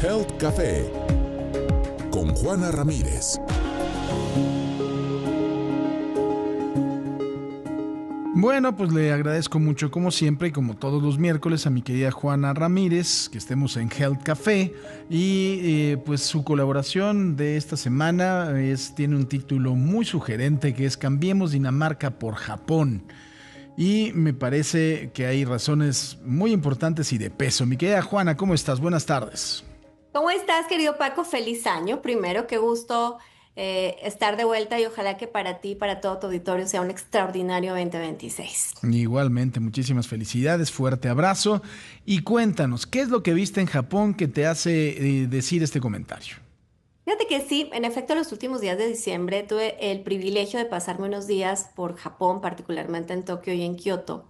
Health Café con Juana Ramírez. Bueno, pues le agradezco mucho como siempre y como todos los miércoles a mi querida Juana Ramírez que estemos en Health Café y pues su colaboración de esta semana tiene un título muy sugerente que es Cambiemos Dinamarca por Japón. Y me parece que hay razones muy importantes y de peso. Mi querida Juana, ¿cómo estás? Buenas tardes. ¿Cómo estás, querido Paco? Feliz año. Primero, qué gusto estar de vuelta y ojalá que para ti y para todo tu auditorio sea un extraordinario 2026. Igualmente, muchísimas felicidades, fuerte abrazo. Y cuéntanos, ¿qué es lo que viste en Japón que te hace decir este comentario? Fíjate que sí, en efecto, los últimos días de diciembre tuve el privilegio de pasarme unos días por Japón, particularmente en Tokio y en Kioto.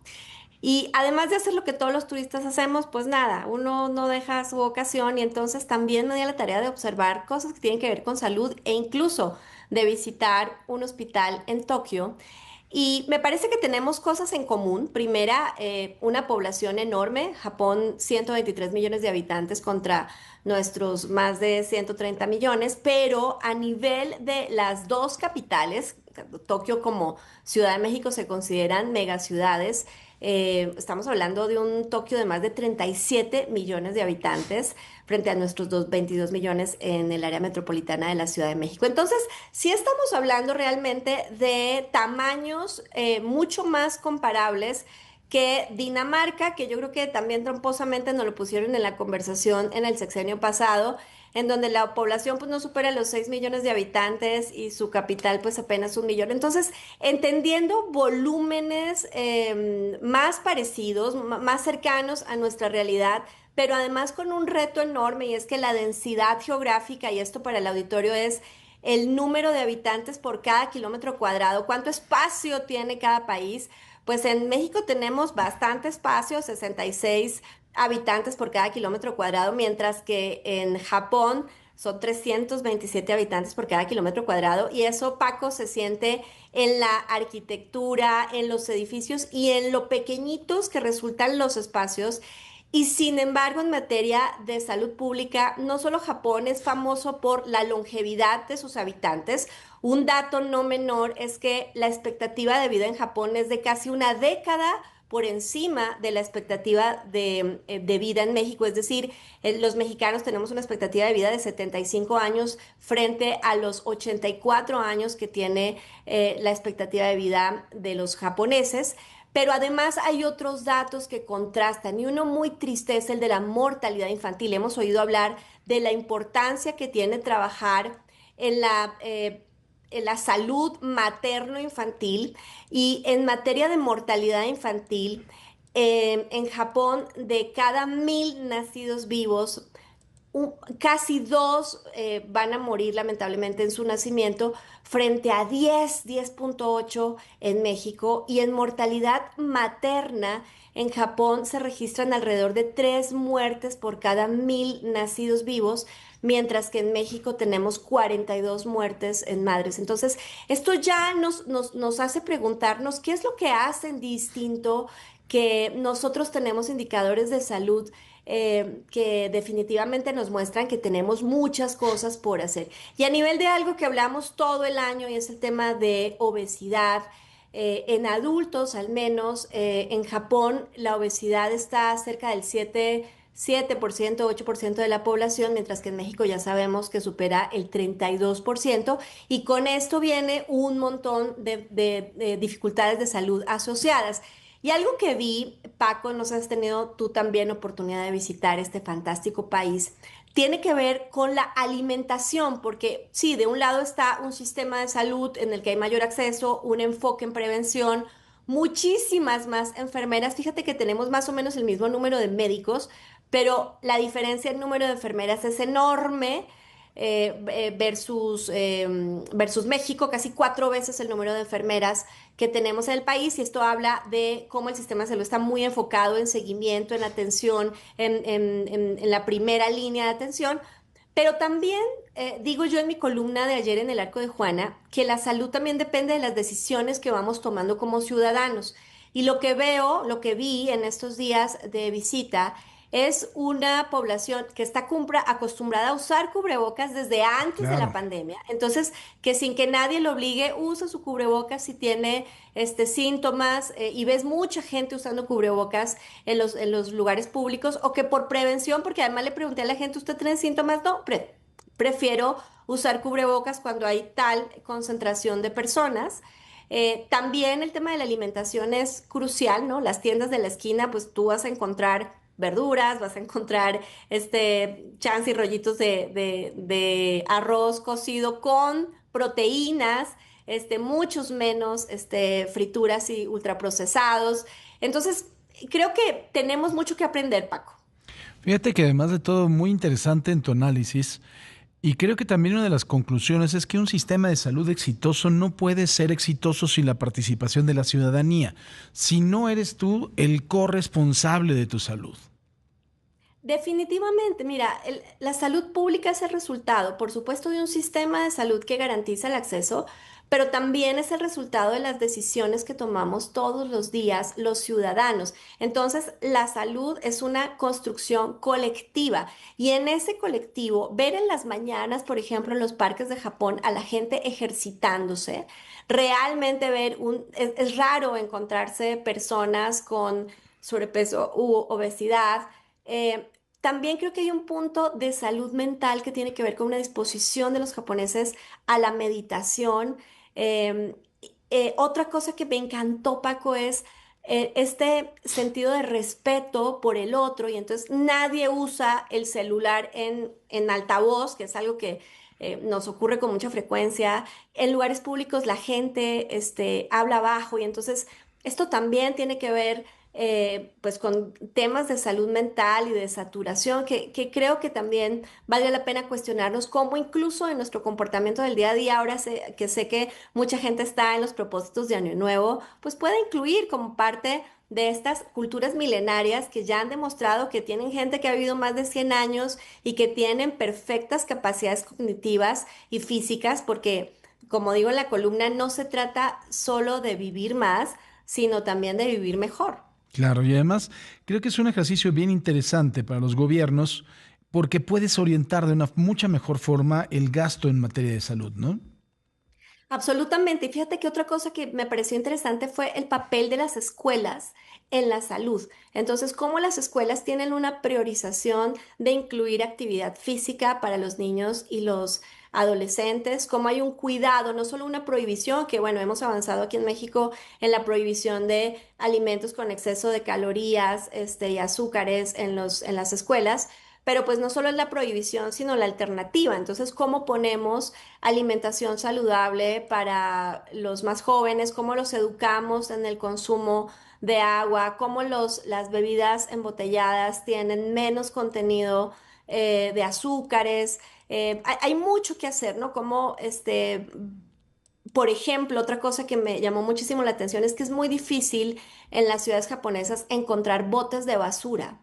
Y además de hacer lo que todos los turistas hacemos, pues nada, uno no deja su vocación y entonces también me di a la tarea de observar cosas que tienen que ver con salud e incluso de visitar un hospital en Tokio. Y me parece que tenemos cosas en común. Primera, una población enorme. Japón, 123 millones de habitantes contra nuestros más de 130 millones, pero a nivel de las dos capitales, Tokio como Ciudad de México se consideran megaciudades. Estamos hablando de un Tokio de más de 37 millones de habitantes frente a nuestros 22 millones en el área metropolitana de la Ciudad de México. Entonces, sí estamos hablando realmente de tamaños mucho más comparables que Dinamarca, que yo creo que también tramposamente nos lo pusieron en la conversación en el sexenio pasado, en donde la población pues no supera los 6 millones de habitantes y su capital pues apenas 1 millón. Entonces, entendiendo volúmenes más parecidos, más cercanos a nuestra realidad, pero además con un reto enorme y es que la densidad geográfica, y esto para el auditorio es el número de habitantes por cada kilómetro cuadrado, cuánto espacio tiene cada país. Pues en México tenemos bastante espacio, 66 habitantes por cada kilómetro cuadrado, mientras que en Japón son 327 habitantes por cada kilómetro cuadrado. Y eso, Paco, se siente en la arquitectura, en los edificios y en lo pequeñitos que resultan los espacios. Y sin embargo, en materia de salud pública, no solo Japón es famoso por la longevidad de sus habitantes. Un dato no menor es que la expectativa de vida en Japón es de casi una década por encima de la expectativa de vida en México. Es decir, los mexicanos tenemos una expectativa de vida de 75 años frente a los 84 años que tiene la expectativa de vida de los japoneses. Pero además hay otros datos que contrastan y uno muy triste es el de la mortalidad infantil. Hemos oído hablar de la importancia que tiene trabajar en la salud materno-infantil y en materia de mortalidad infantil. En Japón, de cada 1.000 nacidos vivos, casi dos van a morir lamentablemente en su nacimiento frente a 10.8 en México y en mortalidad materna en Japón se registran alrededor de 3 muertes por cada 1.000 nacidos vivos, mientras que en México tenemos 42 muertes en madres. Entonces, esto ya nos hace preguntarnos qué es lo que hacen distinto que nosotros tenemos indicadores de salud que definitivamente nos muestran que tenemos muchas cosas por hacer. Y a nivel de algo que hablamos todo el año y es el tema de obesidad, en adultos al menos, en Japón la obesidad está cerca del 7%, 8% de la población, mientras que en México ya sabemos que supera el 32%, y con esto viene un montón de dificultades de salud asociadas. Y algo que vi, Paco, no sé si has tenido tú también oportunidad de visitar este fantástico país, tiene que ver con la alimentación, porque sí, de un lado está un sistema de salud en el que hay mayor acceso, un enfoque en prevención, muchísimas más enfermeras. Fíjate que tenemos más o menos el mismo número de médicos, pero la diferencia en número de enfermeras es enorme versus México, casi 4 veces el número de enfermeras que tenemos en el país, y esto habla de cómo el sistema de salud está muy enfocado en seguimiento, en atención, en la primera línea de atención, pero también digo yo en mi columna de ayer en el Arco de Juana que la salud también depende de las decisiones que vamos tomando como ciudadanos. Y lo que veo, lo que vi en estos días de visita, es una población que está acostumbrada a usar cubrebocas desde antes de la Claro. pandemia. Entonces, que sin que nadie lo obligue, usa su cubrebocas si tiene síntomas y ves mucha gente usando cubrebocas en los lugares públicos o que por prevención, porque además le pregunté a la gente, ¿usted tiene síntomas? No, prefiero usar cubrebocas cuando hay tal concentración de personas. También el tema de la alimentación es crucial, ¿no? Las tiendas de la esquina, pues tú vas a encontrar verduras, vas a encontrar chance y rollitos de arroz cocido con proteínas, muchos menos frituras y ultraprocesados. Entonces, creo que tenemos mucho que aprender, Paco. Fíjate que además de todo, muy interesante en tu análisis. Y creo que también una de las conclusiones es que un sistema de salud exitoso no puede ser exitoso sin la participación de la ciudadanía, si no eres tú el corresponsable de tu salud. Definitivamente, mira, la salud pública es el resultado, por supuesto, de un sistema de salud que garantiza el acceso, pero también es el resultado de las decisiones que tomamos todos los días los ciudadanos. Entonces, la salud es una construcción colectiva y en ese colectivo, ver en las mañanas, por ejemplo, en los parques de Japón, a la gente ejercitándose, realmente es raro encontrarse personas con sobrepeso u obesidad. También creo que hay un punto de salud mental que tiene que ver con una disposición de los japoneses a la meditación. Em, Otra cosa que me encantó, Paco, es este sentido de respeto por el otro y entonces nadie usa el celular en altavoz, que es algo que nos ocurre con mucha frecuencia. En lugares públicos la gente habla bajo y entonces esto también tiene que ver pues con temas de salud mental y de saturación que creo que también vale la pena cuestionarnos cómo incluso en nuestro comportamiento del día a día, ahora sé que mucha gente está en los propósitos de Año Nuevo, pues puede incluir como parte de estas culturas milenarias que ya han demostrado que tienen gente que ha vivido más de 100 años y que tienen perfectas capacidades cognitivas y físicas, porque como digo en la columna, no se trata solo de vivir más, sino también de vivir mejor. Claro, y además creo que es un ejercicio bien interesante para los gobiernos porque puedes orientar de una mucha mejor forma el gasto en materia de salud, ¿no? Absolutamente. Y fíjate que otra cosa que me pareció interesante fue el papel de las escuelas en la salud. Entonces, cómo las escuelas tienen una priorización de incluir actividad física para los niños y los adolescentes, cómo hay un cuidado, no solo una prohibición, que bueno, hemos avanzado aquí en México en la prohibición de alimentos con exceso de calorías, y azúcares en las escuelas. Pero pues no solo es la prohibición, sino la alternativa. Entonces, ¿cómo ponemos alimentación saludable para los más jóvenes? ¿Cómo los educamos en el consumo de agua? ¿Cómo las bebidas embotelladas tienen menos contenido de azúcares? Hay mucho que hacer, ¿no? Como por ejemplo, otra cosa que me llamó muchísimo la atención es que es muy difícil en las ciudades japonesas encontrar botes de basura.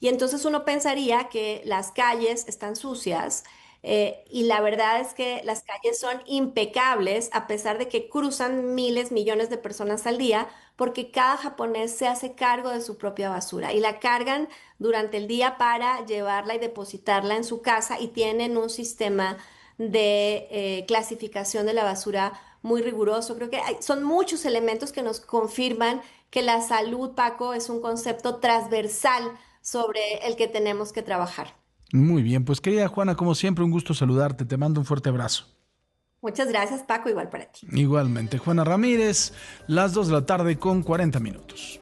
Y entonces uno pensaría que las calles están sucias y la verdad es que las calles son impecables a pesar de que cruzan miles, millones de personas al día porque cada japonés se hace cargo de su propia basura y la cargan durante el día para llevarla y depositarla en su casa y tienen un sistema de clasificación de la basura muy riguroso. Creo que son muchos elementos que nos confirman que la salud, Paco, es un concepto transversal sobre el que tenemos que trabajar. Muy bien, pues querida Juana, como siempre, un gusto saludarte. Te mando un fuerte abrazo. Muchas gracias, Paco, igual para ti. Igualmente, Juana Ramírez, las 2 de la tarde con 40 minutos.